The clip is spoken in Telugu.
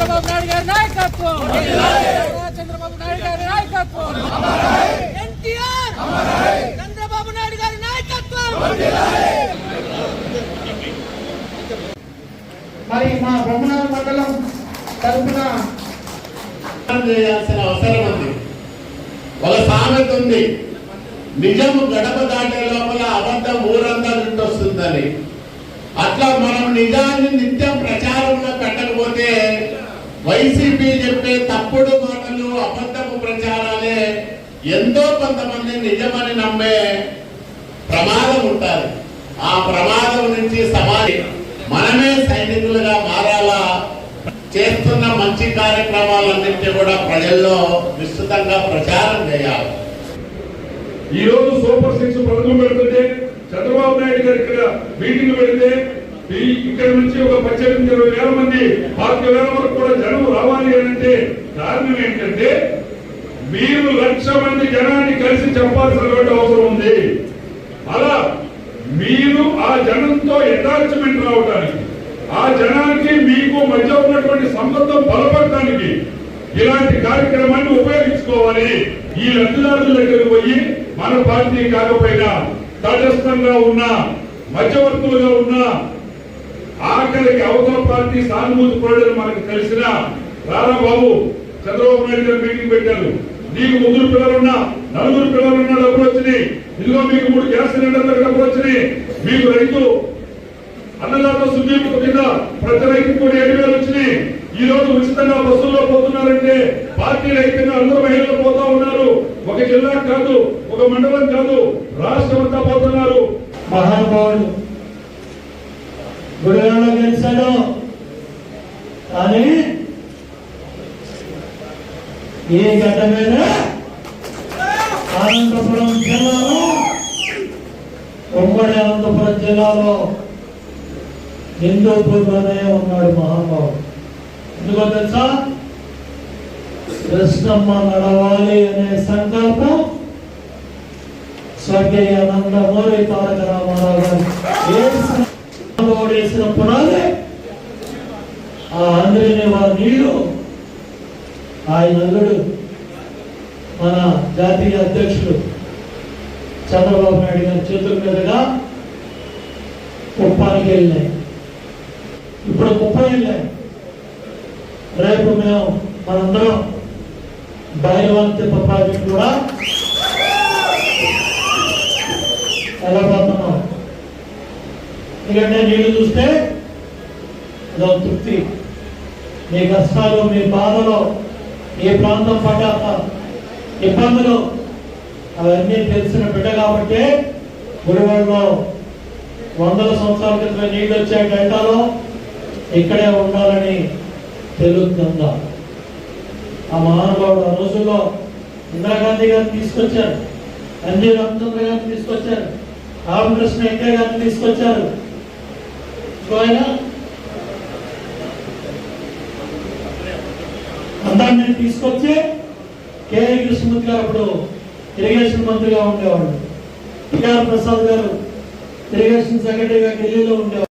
చంద్రబాబు నాయుడు గారి నాయకత్వం, చంద్రబాబు నాయుడు గారి నాయకత్వం, ఎన్టీఆర్ చంద్రబాబు నాయుడు గారి నాయకత్వం. మరి మా బొమ్మనాల మండలం తరఫున చేయాల్సిన అవసరం ఉంది. ఒక సామెత ఉంది, నిజము గడప దాటే లోపల అబద్ధం ఊరంతా వింటొస్తుందని. అట్లా మనం నిజాన్ని నిత్యం ప్రచారంలో పెట్టకపోతే వైసీపీ చెప్పే తప్పుడు మాటలు అబద్ధపు ప్రచారాలే ఎంతో కొంతమంది నిజమని నమ్మే ప్రమాదం ఉంటారు. ఆ ప్రమాదం నుంచి సమాజం మనమే సైనికులుగా మారాలా, చేస్తున్న మంచి కార్యక్రమాలన్నింటినీ కూడా ప్రజల్లో విస్తృతంగా ప్రచారం చేయాలి. ఈ రోజు సూపర్ 6 పథకం పెడుతుంటే చంద్రబాబు నాయుడు గారు ఇక్కడ మీటింగ్ పెడితే ఇక్కడ నుంచి ఒక 18-20 వేల మంది 40 వేల వరకు కూడా జనం రావాలి అంటే కారణం ఏంటంటే మీరు 1,00,000 మంది జనాన్ని కలిసి చెప్పాల్సినటువంటి అవసరం ఉంది. అలా మీరు ఆ జనంతో అటాచ్మెంట్ రావడానికి, ఆ జనానికి మీకు మధ్య ఉన్నటువంటి సంబంధం బలపడటానికి ఇలాంటి కార్యక్రమాన్ని ఉపయోగించుకోవాలి. ఈ లబ్ధిదారుల దగ్గరికి పోయి మన పార్టీ కాకపోయినా తటస్థంగా ఉన్న మధ్యవర్తులుగా ఉన్న ఆఖరికి అవతల పార్టీ సానుభూతి పడని మనకు తెలిసిన రారా బాబు చంద్రబాబు నాయుడు గారు మీటింగ్ పెట్టారు. నీకు 3 పిల్లలున్నా 4 పిల్లలున్నా డబ్బులు వచ్చినాయి, ఇదిగో మీకు 3 గ్యాస్ సిలిండర్లకు డబ్బులు వచ్చినాయి, మీకు రైతు అన్నదాత సుఖీపత కింద ప్రతి రైతు కూడా 7,000 వచ్చినాయి. ఈ రోజు ఉచితంగా బస్సుల్లో పోతున్నారంటే పార్టీ రైతుగా అందరూ మహిళలు పోతా ఉన్నారు. ఒక జిల్లా కాదు, ఒక మండలం కాదు, రాష్ట్రం అంతా పోతున్నారు. మహానుభావుడు గుడివాడలో గెలిచాడు, కానీ ఈ గడ్డ మీద అనంతపురం జిల్లాలో, ఉమ్మడి అనంతపురం జిల్లాలో హిందూపూర్లోనే ఉన్నాడు మహానుభావుడు. ఎందుకో తెలుసా? కృష్ణమ్మ నడవాలి అనే సంకల్పం స్వర్గీయ నందమూరి తారక రామారావు గారు వేసిన పునాది. ఆ ఆంధ్రని వారి నీళ్లు ఆయన అల్లుడు మన జాతీయ అధ్యక్షుడు చంద్రబాబు నాయుడు గారి చేతుల మీదుగా కుప్పానికి వెళ్ళినాయి. ఇప్పుడు కుప్పం వెళ్ళాయి. రేపు మేము మనందరం బైరవంతిప్ప ప్రాజెక్ట్ కూడా వెళ్ళబోతున్నాం. ఎందుకంటే నీళ్లు చూస్తే అదో తృప్తి. మీ కష్టాలు, మీ బాధలు, ఈ ప్రాంతం పడ్డ ఇబ్బందులు అవన్నీ తెలిసిన బిడ్డ కాబట్టి గుడివాడలో 100 సంవత్సరాల క్రితం నీళ్లు వచ్చే డెల్టాలో ఇక్కడే ఉండాలని తెలుస్తుందా? ఆ మహానుభావుడు ఆ రోజుల్లో ఇందిరాగాంధీ గారిని తీసుకొచ్చారు, ఎన్జీ రామచంద్ర గారిని తీసుకొచ్చారు, రామకృష్ణ ఎన్కే గారిని తీసుకొచ్చారు. ఆయన అందరినీ తీసుకొచ్చి కేఏ కృష్ణమూర్తి గారు అప్పుడు ఇరిగేషన్ మంత్రిగా ఉండేవాళ్ళు, టిఆర్ ప్రసాద్ గారు ఇరిగేషన్ సెక్రటరీగా ఢిల్లీలో ఉండేవాళ్ళు.